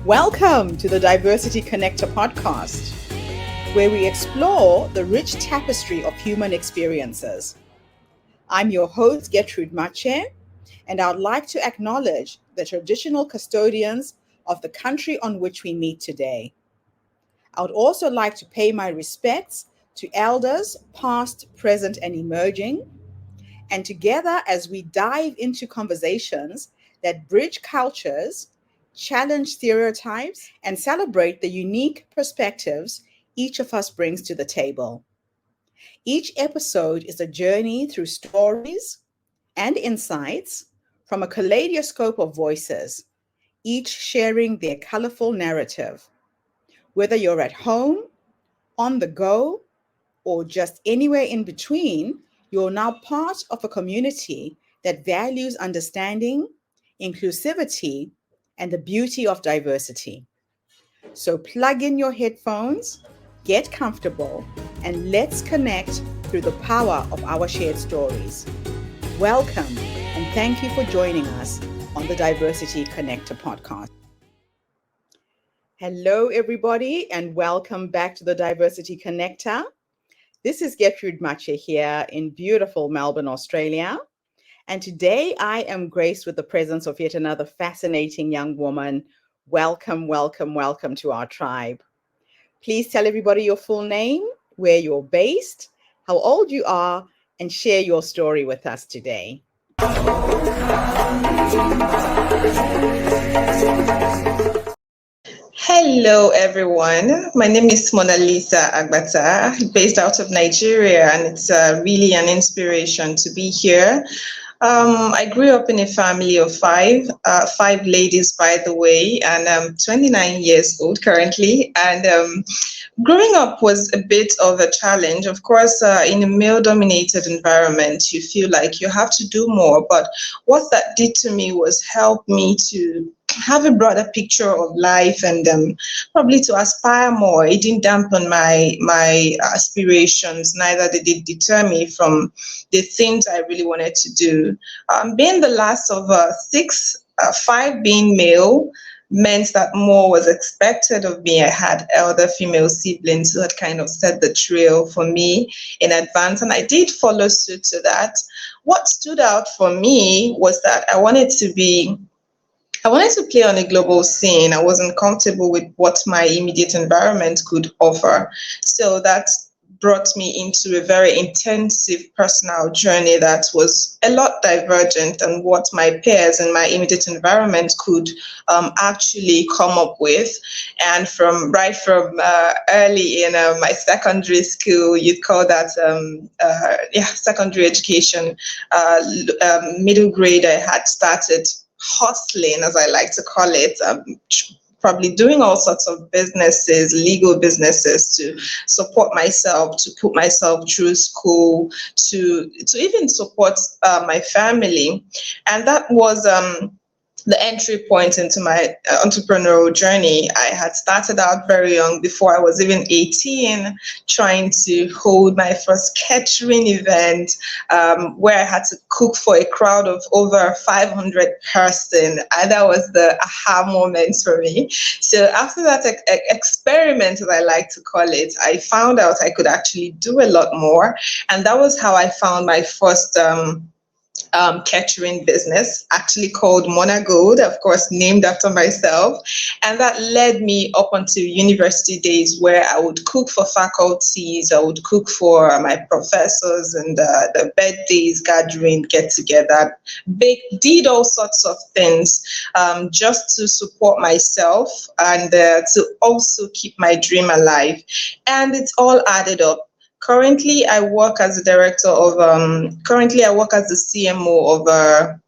Welcome to the Diversity Connector podcast, where we explore the rich tapestry of human experiences. I'm your host, Gertrude Mache, and I'd like to acknowledge the traditional custodians of the country on which we meet today. I would also like to pay my respects to elders, past, present, and emerging, and together as we dive into conversations that bridge cultures, challenge stereotypes, and celebrate the unique perspectives each of us brings to the table. Each episode is a journey through stories and insights from a kaleidoscope of voices, each sharing their colorful narrative. Whether you're at home, on the go, or just anywhere in between, you're now part of a community that values understanding, inclusivity, and the beauty of diversity. So plug in your headphones, get comfortable, and let's connect through the power of our shared stories. Welcome, and thank you for joining us on the Diversity Connector podcast. Hello, everybody, and welcome back to the Diversity Connector. This is Gertrude Mache here in beautiful Melbourne, Australia. And today I am graced with the presence of yet another fascinating young woman. Welcome, welcome, welcome to our tribe. Please tell everybody your full name, where you're based, how old you are, and share your story with us today. Hello, everyone. My name is Monalisa based out of Nigeria, and it's really an inspiration to be here. I grew up in a family of five ladies, by the way, and I'm 29 years old currently. And growing up was a bit of a challenge. Of course, in a male-dominated environment, you feel like you have to do more. But what that did to me was help me to have a broader picture of life and probably to aspire more. It didn't dampen my aspirations, neither did it deter me from the things I really wanted to do. Being the last of six, five being male, meant that more was expected of me. I had elder female siblings who had kind of set the trail for me in advance, and I did follow suit to that. What stood out for me was that I wanted to play on a global scene. I wasn't comfortable with what my immediate environment could offer. So that brought me into a very intensive personal journey that was a lot divergent than what my peers in my immediate environment could actually come up with. And from early in my secondary school, you'd call that secondary education, middle grade, I had started hustling, as I like to call it, probably doing all sorts of businesses, legal businesses, to support myself, to put myself through school, to even support my family. And that was the entry point into my entrepreneurial journey. I had started out very young, before I was even 18, trying to hold my first catering event, where I had to cook for a crowd of over 500 person. And that was the aha moment for me. So after that experiment, as I like to call it, I found out I could actually do a lot more. And that was how I found my first catering business, actually called Monagold, of course, named after myself. And that led me up until university days, where I would cook for faculties, I would cook for my professors, and the birthdays, gathering, get together, did all sorts of things just to support myself and to also keep my dream alive. And it's all added up. Currently, I work as the CMO of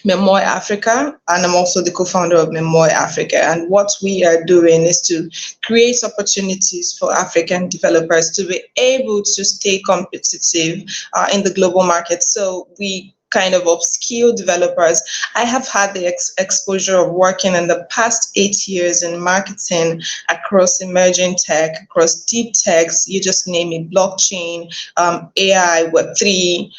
Memoir Africa, and I'm also the co-founder of Memoir Africa. And what we are doing is to create opportunities for African developers to be able to stay competitive in the global market. So we kind of upskill developers. I have had the exposure of working in the past 8 years in marketing across emerging tech, across deep techs, you just name it, blockchain, AI, Web3,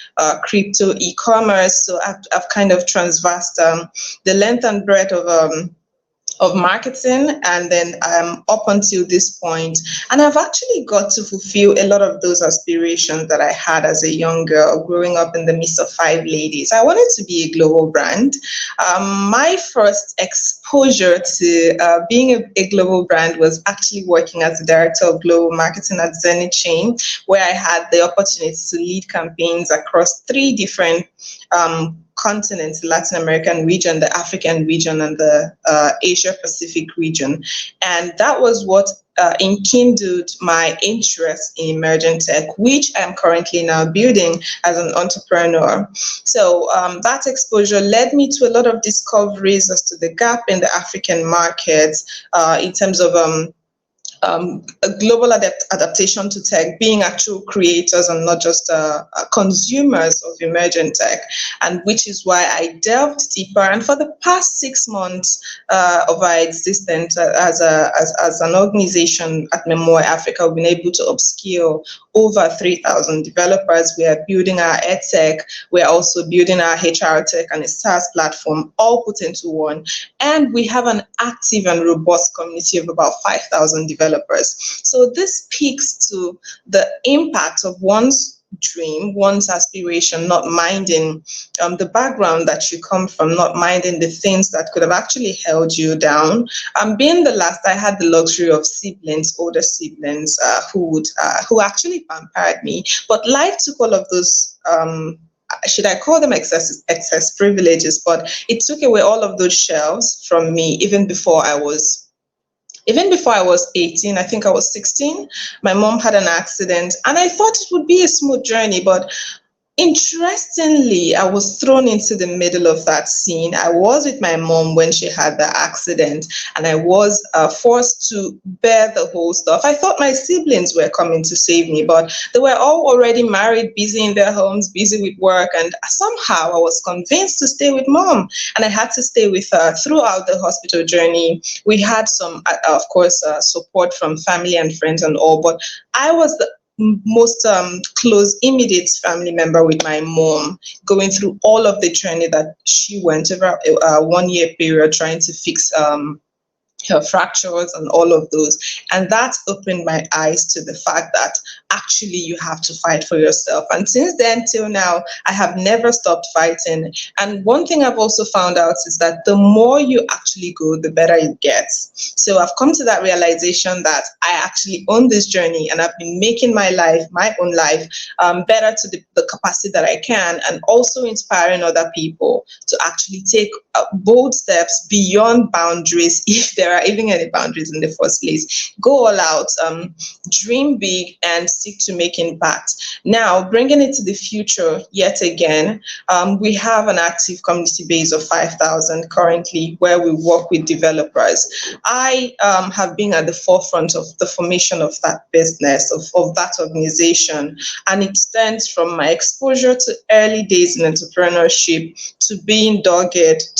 crypto, e-commerce. So I've kind of transversed the length and breadth of of marketing, and then up until this point. And I've actually got to fulfill a lot of those aspirations that I had as a young girl growing up in the midst of five ladies. I wanted to be a global brand. My first exposure to being a global brand was actually working as the director of global marketing at Zenith Chain, where I had the opportunity to lead campaigns across three different continents: the Latin American region, the African region, and the Asia Pacific region. And that was what enkindled my interest in emerging tech, which I'm currently now building as an entrepreneur. So that exposure led me to a lot of discoveries as to the gap in the African market in terms of a global adaptation to tech, being actual creators and not just consumers of emergent tech, and which is why I delved deeper. And for the past 6 months of our existence as an organization at Memoir Africa, we've been able to upskill over 3,000 developers. We are building our edtech. We are also building our HR tech and a SaaS platform, all put into one. And we have an active and robust community of about 5,000 developers. So this speaks to the impact of one's dream, one's aspiration, not minding the background that you come from, not minding the things that could have actually held you down. Being the last, I had the luxury of siblings, older siblings, who actually pampered me. But life took all of those. Should I call them excess privileges? But it took away all of those shells from me even before I was 18. I think I was 16. My mom had an accident, and I thought it would be a smooth journey, but interestingly, I was thrown into the middle of that scene. I was with my mom when she had the accident, and I was forced to bear the whole stuff. I thought my siblings were coming to save me, but they were all already married, busy in their homes, busy with work, and somehow I was convinced to stay with mom, and I had to stay with her throughout the hospital journey. We had some, of course, support from family and friends and all, but I was the most close, immediate family member with my mom, going through all of the journey that she went over a 1 year period trying to fix her fractures and all of those. And that opened my eyes to the fact that actually you have to fight for yourself. And since then till now, I have never stopped fighting. And one thing I've also found out is that the more you actually go, the better it gets. So I've come to that realization that I actually own this journey, and I've been making my life, my own life, better to the capacity that I can, and also inspiring other people to actually take bold steps beyond boundaries, if there are even any boundaries in the first place. Go all out, dream big, and seek to make impact. Now, bringing it to the future yet again, we have an active community base of 5,000 currently, where we work with developers. I have been at the forefront of the formation of that business, of that organization, and it stems from my exposure to early days in entrepreneurship, to being dogged,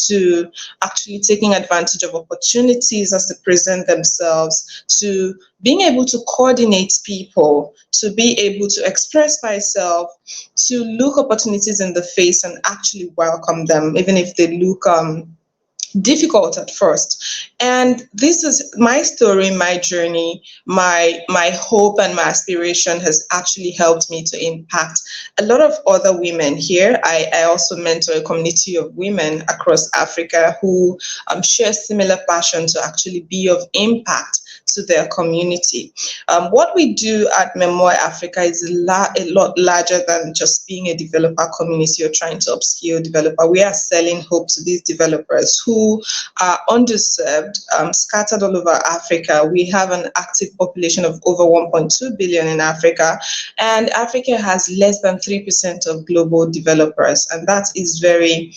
to actually taking advantage of opportunities as they present themselves, to being able to coordinate people, to be able to express myself, to look opportunities in the face and actually welcome them, even if they look difficult at first. And this is my story, my journey, my hope and my aspiration has actually helped me to impact a lot of other women here. I also mentor a community of women across Africa who share similar passion to actually be of impact to their community. What we do at Memoir Africa is a lot larger than just being a developer community or trying to upskill developer. We are selling hope to these developers who are underserved, scattered all over Africa. We have an active population of over 1.2 billion in Africa, and Africa has less than 3% of global developers, and that is very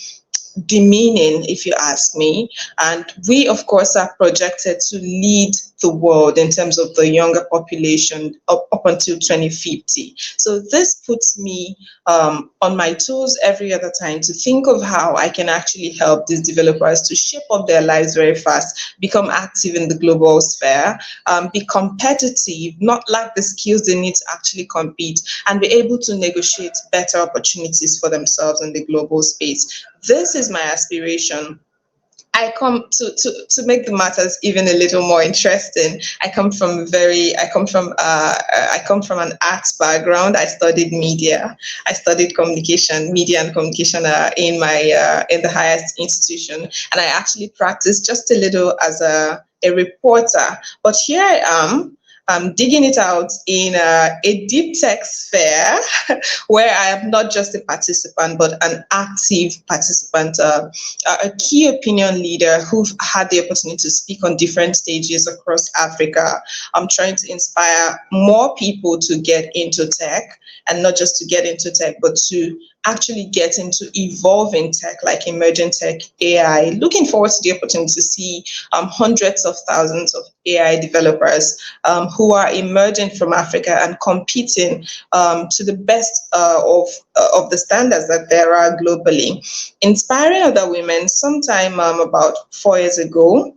demeaning, if you ask me. And we, of course, are projected to lead the world in terms of the younger population up until 2050. So this puts me on my toes every other time to think of how I can actually help these developers to shape up their lives very fast, become active in the global sphere, be competitive, not lack the skills they need to actually compete, and be able to negotiate better opportunities for themselves in the global space. This is my aspiration. I come to make the matters even a little more interesting. I come from an arts background. I studied media. I studied communication, media and communication in my in the highest institution, and I actually practiced just a little as a reporter. But here I am. I'm digging it out in a deep tech sphere where I am not just a participant, but an active participant, a key opinion leader who've had the opportunity to speak on different stages across Africa. I'm trying to inspire more people to get into tech, and not just to get into tech, but to actually get into evolving tech, like emerging tech, AI. Looking forward to the opportunity to see hundreds of thousands of AI developers who are emerging from Africa and competing to the best of the standards that there are globally. Inspiring other women, sometime about 4 years ago,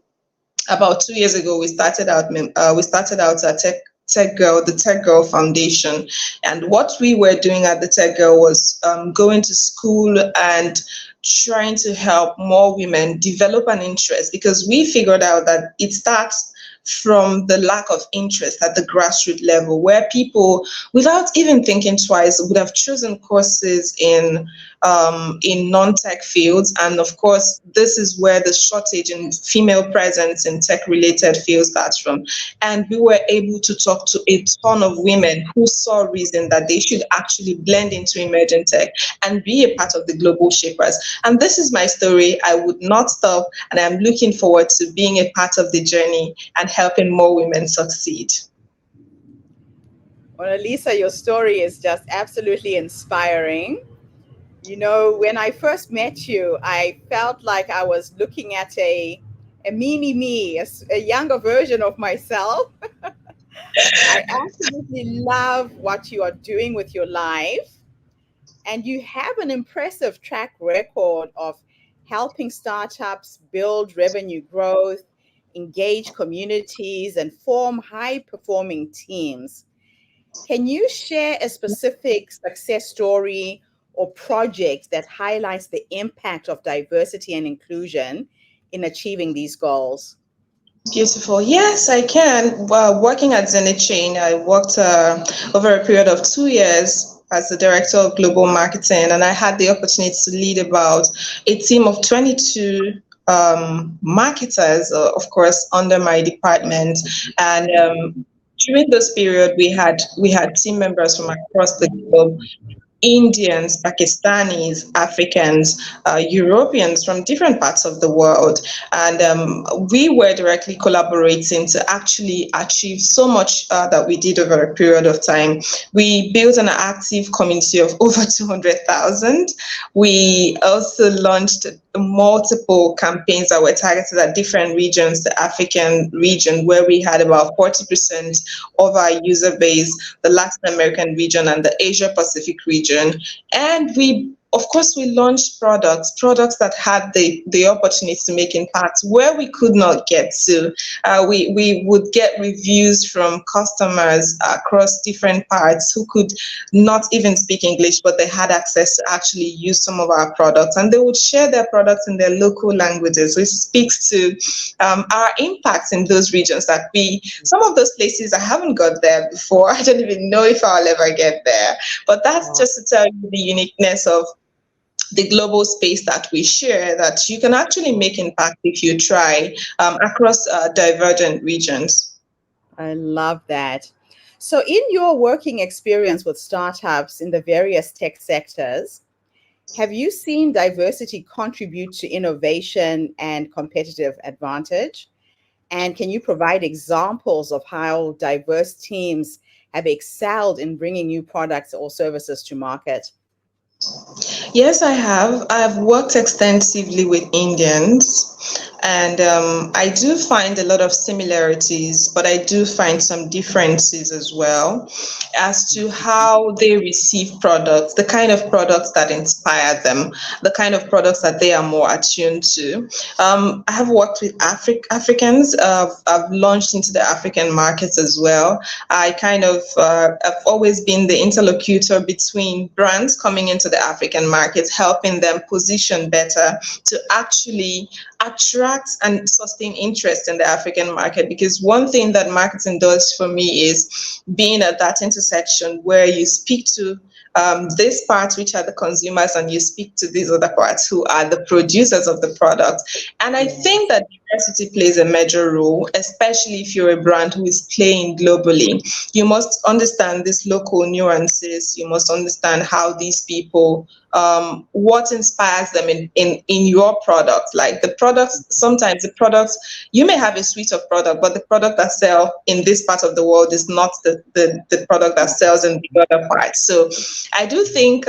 about 2 years ago, we started out at the Tech Girl Foundation, and what we were doing at the Tech Girl was going to school and trying to help more women develop an interest, because we figured out that it starts from the lack of interest at the grassroots level, where people, without even thinking twice, would have chosen courses in non-tech fields. And of course, this is where the shortage in female presence in tech-related fields starts from. And we were able to talk to a ton of women who saw reason that they should actually blend into emerging tech and be a part of the global shapers. And this is my story. I would not stop, and I'm looking forward to being a part of the journey and helping more women succeed. Monalisa, your story is just absolutely inspiring. You know, when I first met you, I felt like I was looking at a mini me, a younger version of myself. I absolutely love what you are doing with your life. And you have an impressive track record of helping startups build revenue growth, engage communities, and form high performing teams. Can you share a specific success story or project that highlights the impact of diversity and inclusion in achieving these goals? Beautiful. Yes, I can. Well, working at Zenith Chain, I worked over a period of 2 years as the director of global marketing, and I had the opportunity to lead about a team of 22 marketers, of course, under my department. And during this period, we had team members from across the globe. Indians, Pakistanis, Africans, Europeans from different parts of the world. And we were directly collaborating to actually achieve so much that we did over a period of time. We built an active community of over 200,000. We also launched multiple campaigns that were targeted at different regions, the African region, where we had about 40% of our user base, the Latin American region, and the Asia Pacific region. And of course, we launched products that had the opportunity to make impact where we could not get to. We would get reviews from customers across different parts who could not even speak English, but they had access to actually use some of our products, and they would share their products in their local languages, which speaks to our impact in those regions that some of those places I haven't got there before. I don't even know if I'll ever get there. But that's just to tell you the uniqueness of the global space that we share, that you can actually make impact if you try across divergent regions. I love that. So, in your working experience with startups in the various tech sectors, have you seen diversity contribute to innovation and competitive advantage? And can you provide examples of how diverse teams have excelled in bringing new products or services to market? Yes, I have. I've worked extensively with Indians, And I do find a lot of similarities, but I do find some differences as well as to how they receive products, the kind of products that inspire them, the kind of products that they are more attuned to. I have worked with Africans. I've launched into the African markets as well. I kind of have always been the interlocutor between brands coming into the African markets, helping them position better to actually attract and sustain interest in the African market. Because one thing that marketing does for me is being at that intersection where you speak to this part, which are the consumers, and you speak to these other parts who are the producers of the product. And I Yeah. think that diversity plays a major role, especially if you're a brand who is playing globally. You must understand these local nuances. You must understand how these people, what inspires them in your product. Like the products, sometimes the products, you may have a suite of product, but the product that sell in this part of the world is not the product that Yeah. sells in the other part. So I do think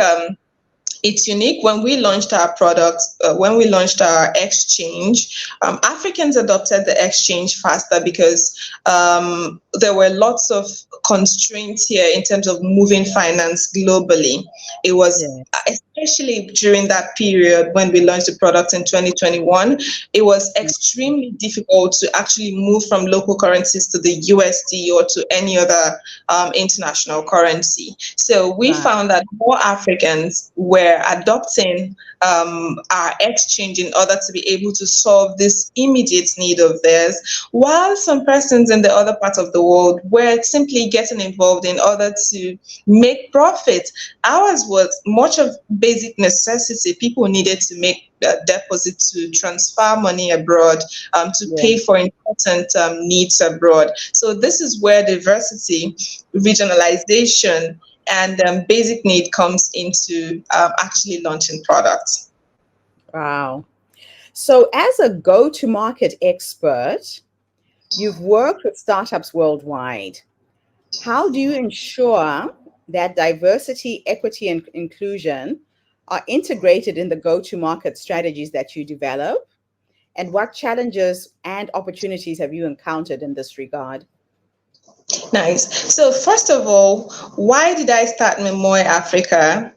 it's unique. When we launched our product, when we launched our exchange, Africans adopted the exchange faster because there were lots of constraints here in terms of moving finance globally. It was Yes. especially during that period when we launched the product in 2021, it was Mm. extremely difficult to actually move from local currencies to the USD or to any other international currency. So we Right. found that more Africans were adopting our exchange in order to be able to solve this immediate need of theirs, while some persons in the other part of the world were simply getting involved in order to make profit. Ours was much of basic necessity. People needed to make deposits to transfer money abroad, to Yeah. pay for important needs abroad. So this is where diversity, regionalization, and basic need comes into actually launching products. Wow. So, as a go to market expert, you've worked with startups worldwide. How do you ensure that diversity, equity, and inclusion are integrated in the go to market strategies that you develop? And what challenges and opportunities have you encountered in this regard? Nice. So first of all, why did I start Memoir Africa?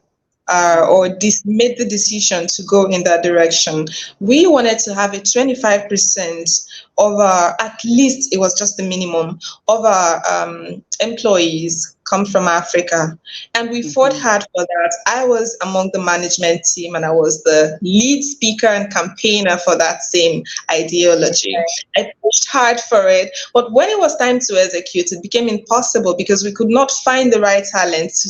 Or made the decision to go in that direction. We wanted to have a 25% of our, at least it was just the minimum, of our employees come from Africa. And we fought Mhm. hard for that. I was among the management team and I was the lead speaker and campaigner for that same ideology. I pushed hard for it, but when it was time to execute, it became impossible because we could not find the right talent to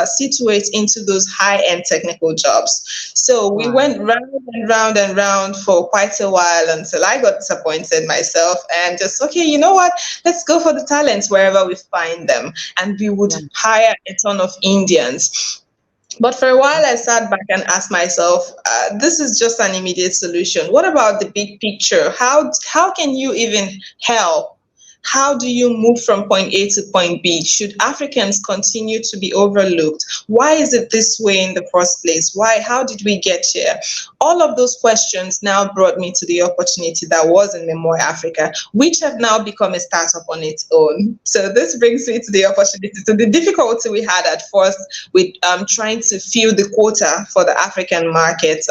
situate into those high-end technical jobs. So we Wow. went round and round and round for quite a while until I got disappointed myself and just, okay, you know what? Let's go for the talents wherever we find them. And we would Yeah. hire a ton of Indians. But for a while, I sat back and asked myself, this is just an immediate solution. What about the big picture? How can you even help? How do you move from point A to point B? Should Africans continue to be overlooked? Why is it this way in the first place? Why? How did we get here? All of those questions now brought me to the opportunity that was in Memoir Africa, which have now become a startup on its own. So this brings me to the opportunity. So the difficulty we had at first with trying to fill the quota for the African market,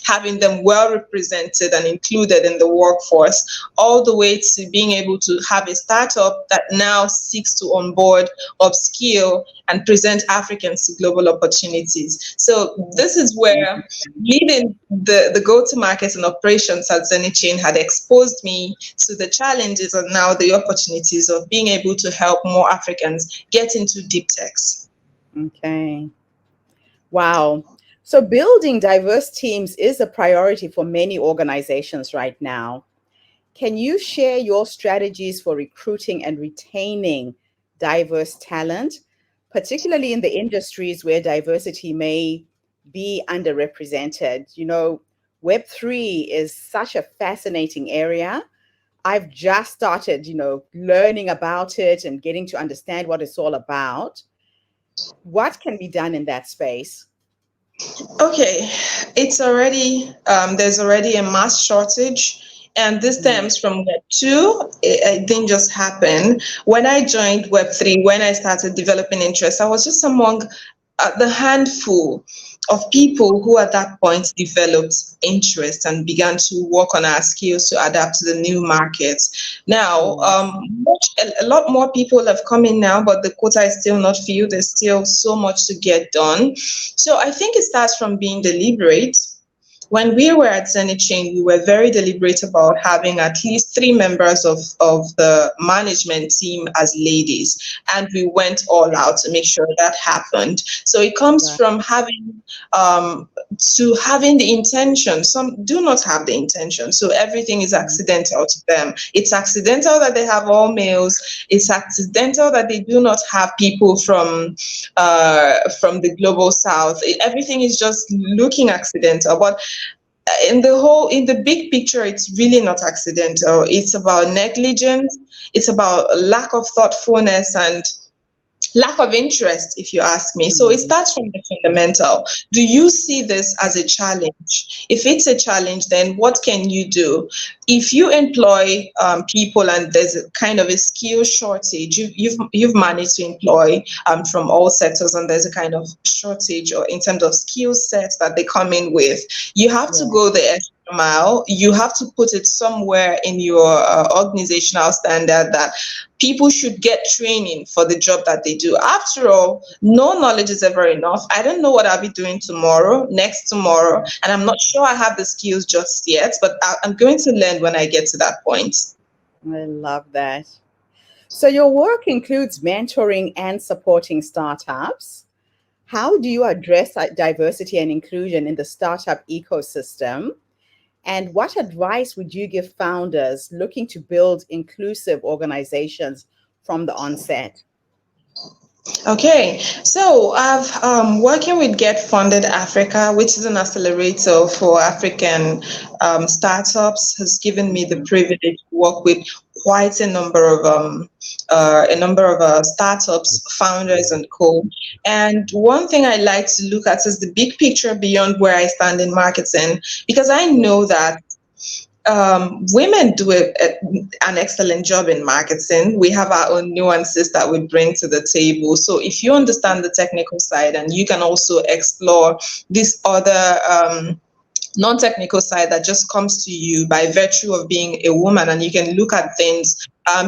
having them well represented and included in the workforce, all the way to being able to have a startup that now seeks to onboard, upskill, and present Africans to global opportunities. So this is where leading the go-to-market and operations at Zenichain had exposed me to the challenges and now the opportunities of being able to help more Africans get into deep techs. Okay. Wow. So building diverse teams is a priority for many organizations right now. Can you share your strategies for recruiting and retaining diverse talent, particularly in the industries where diversity may be underrepresented? Web3 is such a fascinating area. I've just started, learning about it and getting to understand what it's all about. What can be done in that space? Okay, it's already there's already a mass shortage And this Mm. stems from Web 2. It didn't just happen. When I joined Web 3, when I started developing interest, I was just among the handful of people who at that point developed interest and began to work on our skills to adapt to the new markets. Now, Yes. a lot more people have come in now, but the quota is still not filled. There's still so much to get done. So I think it starts from being deliberate. When we were at Zenith Chain, we were very deliberate about having at least three members of the management team as ladies. And we went all out to make sure that happened. So it comes Right. from um, having the intention. Some do not have the intention. So everything is Mm. accidental to them. It's accidental that they have all males. It's accidental that they do not have people from the global south. Everything is just looking accidental. But in the big picture, it's really not accidental. It's about negligence. It's about lack of thoughtfulness and lack of interest, if you ask me. So it Mm. starts from the fundamental. Do you see this as a challenge? If it's a challenge, then what can you do? If you employ people and there's a kind of a skill shortage, you've managed to employ from all sectors, and there's a kind of shortage or in terms of skill sets that they come in with, you have to Yeah. go the extra mile. You have to put it somewhere in your organizational standard that people should get training for the job that they do. After all, no knowledge is ever enough. I don't know what I'll be doing tomorrow, next tomorrow, and I'm not sure I have the skills just yet, but I'm going to learn when I get to that point. I love that. So, your work includes mentoring and supporting startups. How do you address diversity and inclusion in the startup ecosystem? And what advice would you give founders looking to build inclusive organizations from the onset? Okay, so I've working with Get Funded Africa, which is an accelerator for African startups, has given me the Mhm. privilege to work with quite a number of startups, founders, and co. And one thing I like to look at is the big picture beyond where I stand in marketing, because I know that women do an excellent job in marketing. We have our own nuances that we bring to the table. So if you understand the technical side and you can also explore this other non-technical side that just comes to you by virtue of being a woman, and you can look at things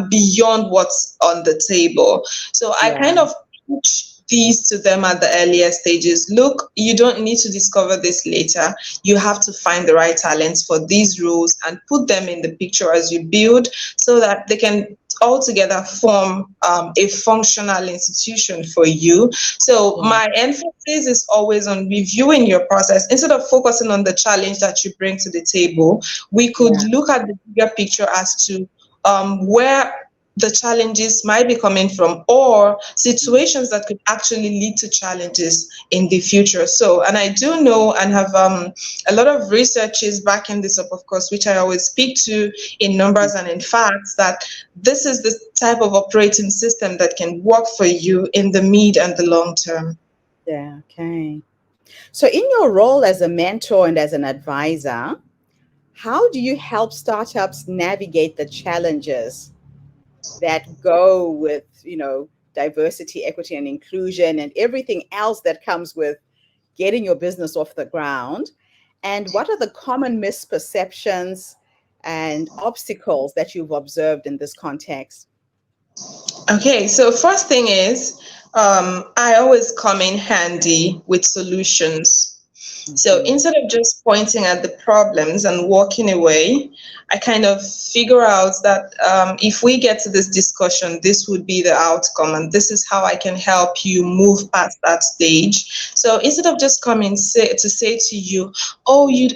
beyond what's on the table. So I Yeah, kind of teach these to them at the earlier stages. Look, you don't need to discover this later. You have to find the right talents for these roles and put them in the picture as you build, so that they can all together form a functional institution for you. So yeah, my emphasis is always on reviewing your process. Instead of focusing on the challenge that you bring to the table, we could yeah. look at the bigger picture as to where the challenges might be coming from, or situations that could actually lead to challenges in the future. So, and I do know and have a lot of researches backing this up, of course, which I always speak to in numbers and in facts, that this is the type of operating system that can work for you in the mid and the long term. Yeah, okay. So, in your role as a mentor and as an advisor, how do you help startups navigate the challenges that go with, diversity, equity, and inclusion and everything else that comes with getting your business off the ground? And what are the common misperceptions and obstacles that you've observed in this context? Okay, so first thing is, I always come in handy with solutions. So Mhm. instead of just pointing at the problems and walking away, I kind of figure out that if we get to this discussion, this would be the outcome, and this is how I can help you move past that stage. So instead of just coming to say to you, oh, you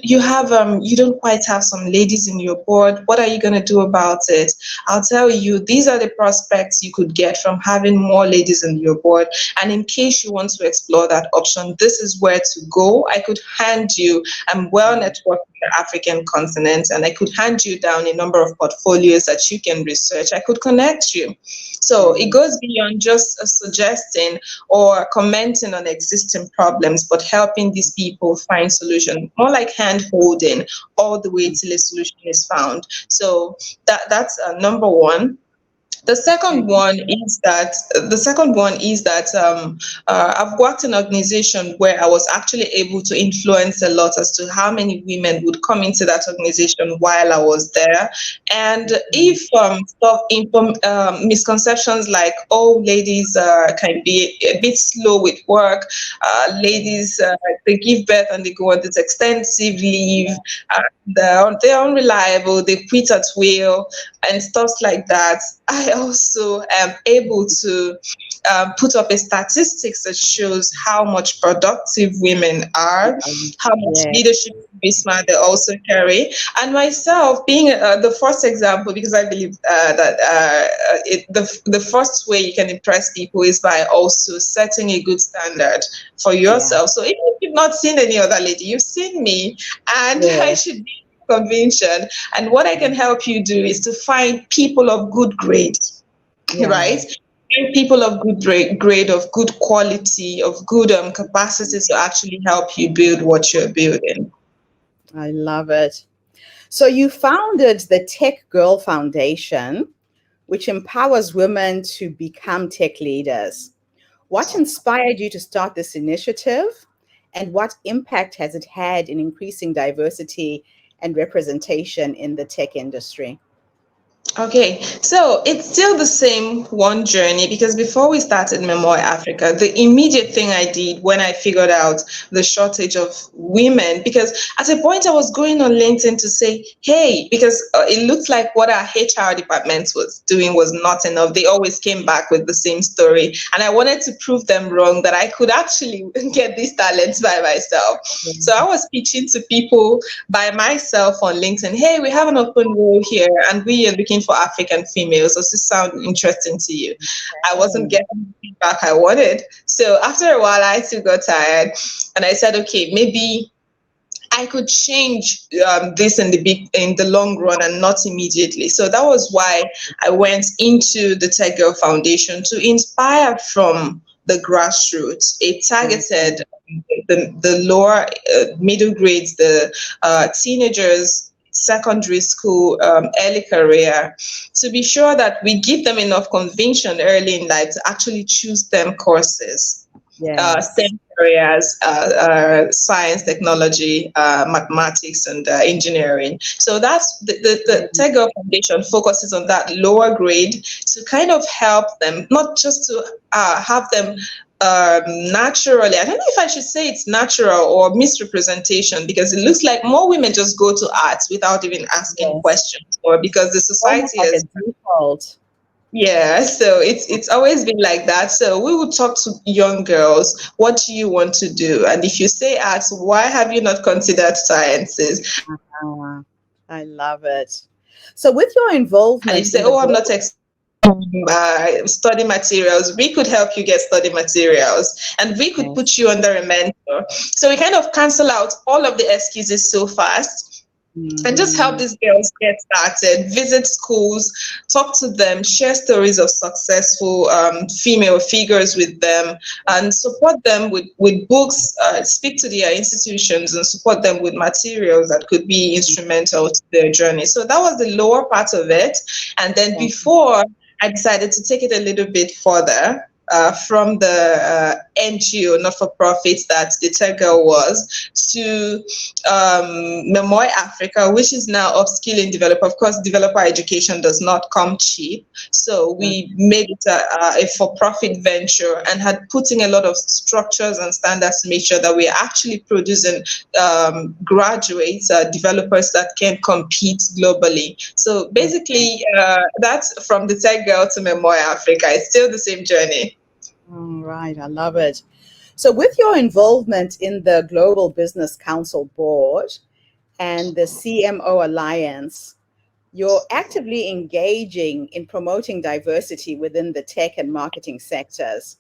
don't quite have some ladies in your board. What are you going to do about it? I'll tell you, these are the prospects you could get from having more ladies in your board. And in case you want to explore that option, this is where to go. I could could hand you, I'm well networked in the African continent, and I could hand you down a number of portfolios that you can research. I could connect you. So it Mm. goes beyond just suggesting or commenting on existing problems, but helping these people find solutions, more like hand holding all the way till a solution is found. So that's number one. Okay. The second one is that I've worked in an organization where I was actually able to influence a lot as to how many women would come into that organization while I was there. And if misconceptions like, oh, ladies can be a bit slow with work, ladies they give birth and they go on this extensive leave, they're unreliable, they quit at will, and stuff like that. I also am able to put up a statistics that shows how much productive women are, how much Yeah. leadership charisma they also carry. And myself being the first example, because I believe that the first way you can impress people is by also setting a good standard for Yeah. yourself. So even if you've not seen any other lady, you've seen me, and I Yes. should be convention. And what I can help you do is to find people of good grade, Yeah. right? Find people of good grade, of good quality, of good capacity to actually help you build what you're building. I love it. So you founded the Tech Girl Foundation, which empowers women to become tech leaders. What inspired you to start this initiative, and what impact has it had in increasing diversity and representation in the tech industry? Okay, so it's still the same one journey, because before we started Memoir Africa, the immediate thing I did when I figured out the shortage of women, because at a point I was going on LinkedIn to say, hey, because it looked like what our HR department was doing was not enough. They always came back with the same story. And I wanted to prove them wrong, that I could actually get these talents by myself. So I was pitching to people by myself on LinkedIn, hey, we have an open role here and we are looking for African females. Does this sound interesting to you? I wasn't Oh, getting the feedback I wanted. So after a while, I too got tired, and I said, okay, maybe I could change this in the long run and not immediately. So that was why I went into the Tech Girl Foundation, to inspire from the grassroots, a okay. targeted the lower middle grades, the teenagers, secondary school, early career, to be sure that we give them enough conviction early in life to actually choose them courses, Yes. STEM areas, science, technology, mathematics, and engineering. So that's the Mm, Tech Girl Foundation focuses on that lower grade, to kind of help them, not just to have them naturally. I don't know if I should say it's natural or misrepresentation, because it looks like more women just go to arts without even asking yes. questions, or because the Almost society like a has. default. Yeah, so it's always been like that. So we would talk to young girls, what do you want to do? And if you say arts, why have you not considered sciences? Ah, I love it. So, with your And if you involvement say, in the oh, I'm not global, study materials, we could help you get study materials, and we could yes. put you under a mentor. So we kind of cancel out all of the excuses so fast, and just help Mhm. these girls get started, visit schools, talk to them, share stories of successful female figures with them, and support them with books, speak to their institutions and support them with materials that could be instrumental to their journey. So that was the lower part of it. And then Okay. before I decided to take it a little bit further, from the NGO, not for profit, that the Tech Girl was, to Memoir Africa, which is now upskilling developer. Of course, developer education does not come cheap. So we made it a for-profit venture, and had putting a lot of structures and standards to make sure that we are actually producing graduates, developers that can compete globally. So Okay. basically, that's from the Tech Girl to Memoir Africa. It's still the same journey. All right. I love it. So, with your involvement in the Global Business Council Board and the CMO Alliance, you're actively engaging in promoting diversity within the tech and marketing sectors.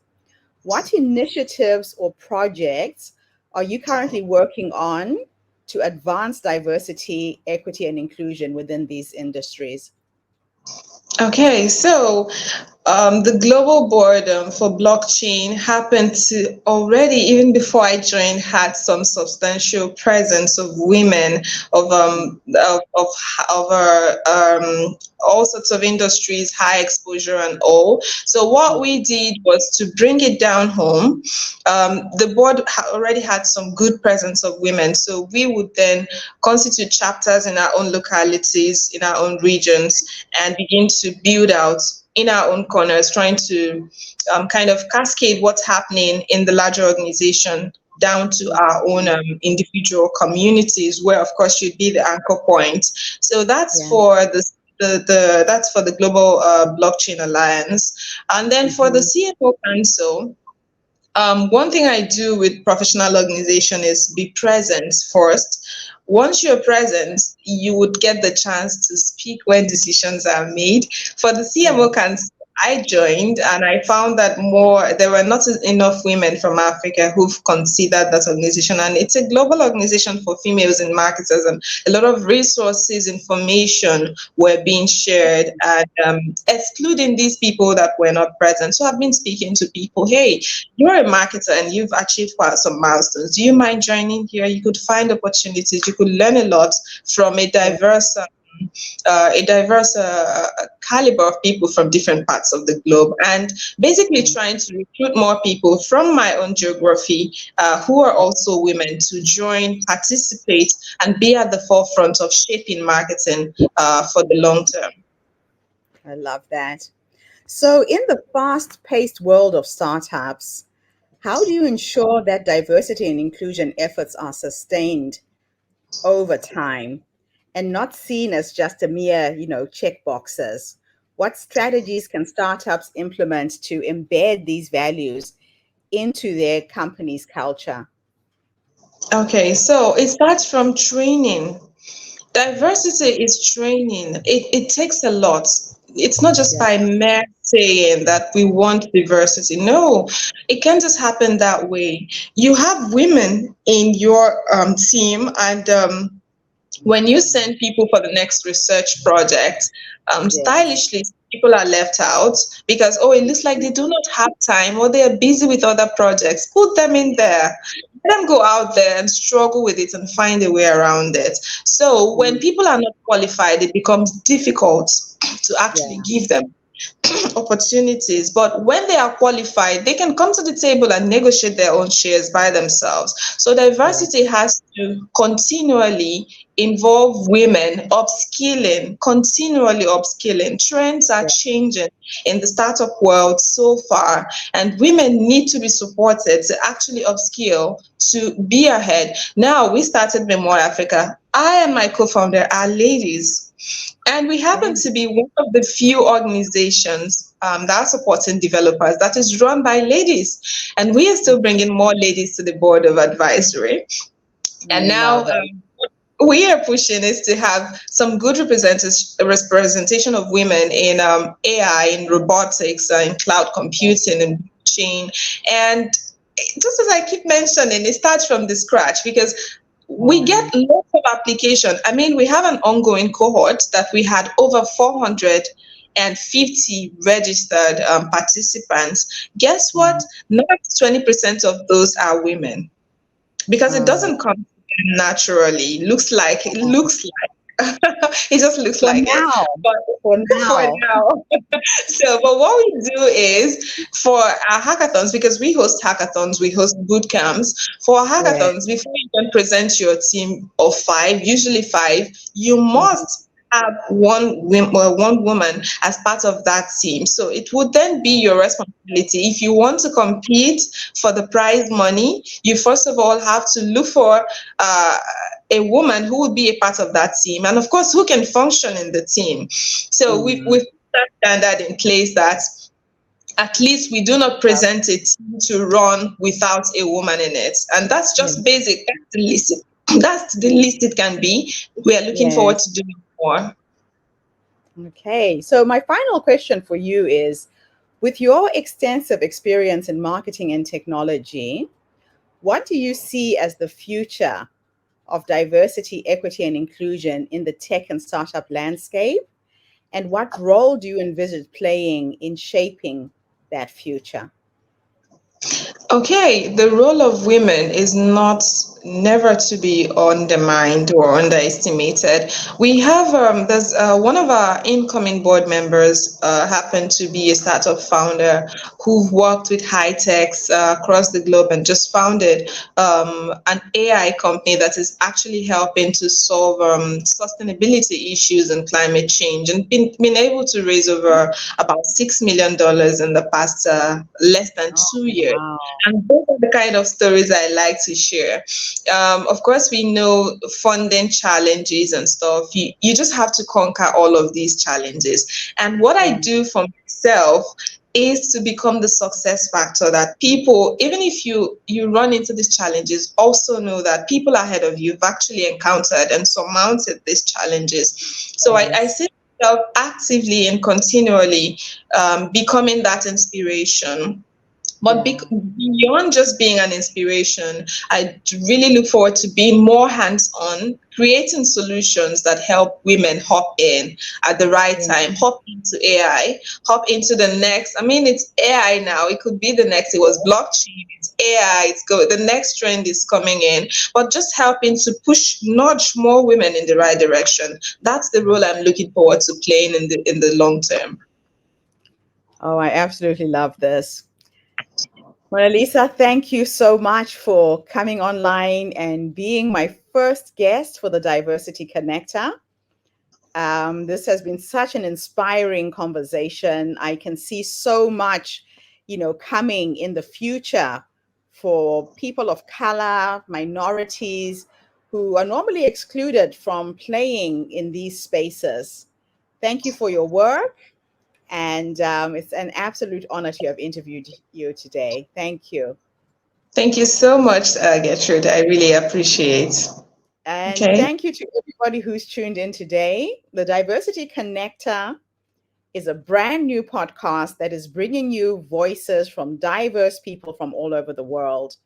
What initiatives or projects are you currently working on to advance diversity, equity, and inclusion within these industries? Okay, so the global board for blockchain happened to already, even before I joined, had some substantial presence of women, of all sorts of industries, high exposure and all. So what we did was to bring it down home. The board already had some good presence of women, so we would then constitute chapters in our own localities, in our own regions, and begin to build out in our own corners, trying to kind of cascade what's happening in the larger organization down to our own individual communities, where of course should be the anchor point. So that's Yeah. for that's for the Global Blockchain Alliance, and then for the Mhm. CFO Council. One thing I do with professional organization is be present first. Once you're present, you would get the chance to speak when decisions are made. For the CMO Yes. Council, I joined and I found that there were not enough women from Africa who've considered that organization. And it's a global organization for females in marketers, and a lot of resources, information were being shared, and excluding these people that were not present. So I've been speaking to people, hey, you're a marketer and you've achieved quite some milestones. Do you mind joining here? You could find opportunities. You could learn a lot from Yeah. a diverse caliber of people from different parts of the globe, and basically Mm. trying to recruit more people from my own geography who are also women to join, participate, and be at the forefront of shaping marketing for the long term. I love that. So, in the fast paced world of startups, how do you ensure that diversity and inclusion efforts are sustained over time and not seen as just a mere, check boxes? What strategies can startups implement to embed these values into their company's culture? Okay, so it starts from training. Diversity is training. It takes a lot. It's not just Yeah. by mere saying that we want diversity. No, it can't just happen that way. You have women in your team, and when you send people for the next research project, Yes. stylishly, people are left out because, oh, it looks like they do not have time or they are busy with other projects. Put them in there. Let them go out there and struggle with it and find a way around it. So when Mm. people are not qualified, it becomes difficult to actually Yeah. give them opportunities. But when they are qualified, they can come to the table and negotiate their own shares by themselves. So Yeah. diversity has to continually involve women upskilling, continually upskilling. Trends are Yeah. changing in the startup world so far, and women need to be supported to actually upskill to be ahead. Now, we started Memoir Africa. I and my co-founder are ladies, and we happen Okay. to be one of the few organizations that are supporting developers that is run by ladies. And we are still bringing more ladies to the board of advisory. And now Love it. we are pushing is to have some good representation of women in AI, in robotics, in cloud computing, and blockchain. And just as I keep mentioning, it starts from the scratch because we Yeah. get lots of application. I mean, we have an ongoing cohort that we had over 450 registered participants. Guess what? Mm. Not 20% of those are women because it Oh, doesn't come naturally. It looks like it just looks for like it. now. But For for now. now, so, but what we do is for our hackathons, because we host hackathons, we host boot camps. For Yeah. hackathons, before you can present your team of five, usually five, you Mhm. must have one woman as part of that team. So it would then be your responsibility. If you want to compete for the prize money, you first of all have to look for a woman who would be a part of that team, and of course, who can function in the team. So Mm. we've that standard in place that at least we do not Love present a team to run without a woman in it. And that's it. just basic. That's the least that's the least it can be. We are looking forward to Yes. doing more. Okay. So, my final question for you is, with your extensive experience in marketing and technology, What do you see as the future of diversity, equity, and inclusion in the tech and startup landscape? And what role do you envisage playing in shaping that future? Okay, the role of women is not never to be undermined or underestimated. We have there's one of our incoming board members happened to be a startup founder who've worked with high techs across the globe and just founded an AI company that is actually helping to solve sustainability issues and climate change, and been able to raise over about $6 million in the past less than Oh, 2 years. wow. And those are the kind of stories I like to share. Of course, we know funding challenges and stuff. You just have to conquer all of these challenges. And what I Mm, do for myself is to become the success factor that people, even if you run into these challenges, also know that people ahead of you have actually encountered and surmounted these challenges. So I yes. see myself actively and continually becoming that inspiration. But Yeah. beyond just being an inspiration, I really look forward to being more hands on, creating solutions that help women hop in at the right Yeah. time, hop into AI, hop into the next. I mean, it's AI now. It could be the next. It was blockchain, it's AI, the next trend is coming in. But just helping to nudge more women in the right direction. That's the role I'm looking forward to playing in the long term. Oh, I absolutely love this. Monalisa, thank you so much for coming online and being my first guest for the Diversity Connector. This has been such an inspiring conversation. I can see so much, coming in the future for people of color, minorities who are normally excluded from playing in these spaces. Thank you for your work. And it's an absolute honor to have interviewed you today. Thank you. Thank you so much, Gertrude. I really appreciate. And Okay. thank you to everybody who's tuned in today. The Diversity Connector is a brand new podcast that is bringing you voices from diverse people from all over the world.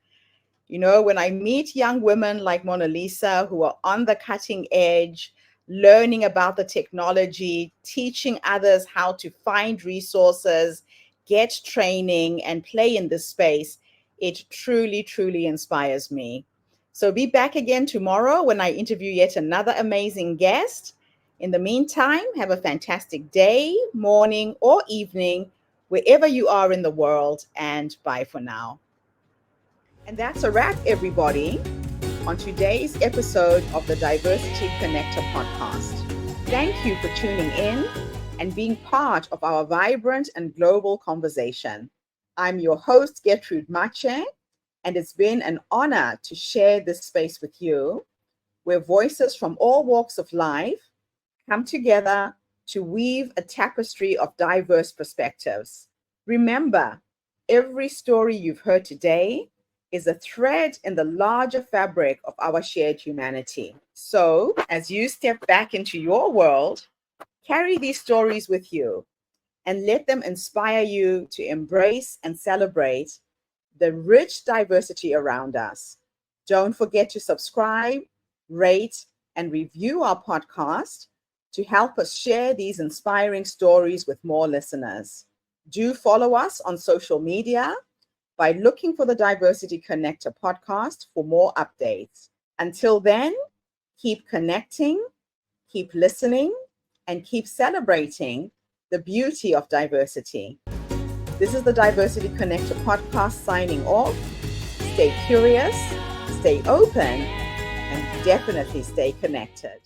When I meet young women like Mona Lisa who are on the cutting edge, learning about the technology, teaching others how to find resources, get training, and play in this space, it truly, truly inspires me. So be back again tomorrow when I interview yet another amazing guest. In the meantime, have a fantastic day, morning, or evening, wherever you are in the world, and bye for now. And that's a wrap, everybody, on today's episode of the Diversity Connector podcast. Thank you for tuning in and being part of our vibrant and global conversation. I'm your host, Gertrude Mache, and it's been an honor to share this space with you, where voices from all walks of life come together to weave a tapestry of diverse perspectives. Remember, every story you've heard today is a thread in the larger fabric of our shared humanity. So, as you step back into your world, carry these stories with you and let them inspire you to embrace and celebrate the rich diversity around us. Don't forget to subscribe, rate, and review our podcast to help us share these inspiring stories with more listeners. Do follow us on social media by looking for the Diversity Connector podcast for more updates. Until then, keep connecting, keep listening, and keep celebrating the beauty of diversity. This is the Diversity Connector podcast signing off. Stay curious, stay open, and definitely stay connected.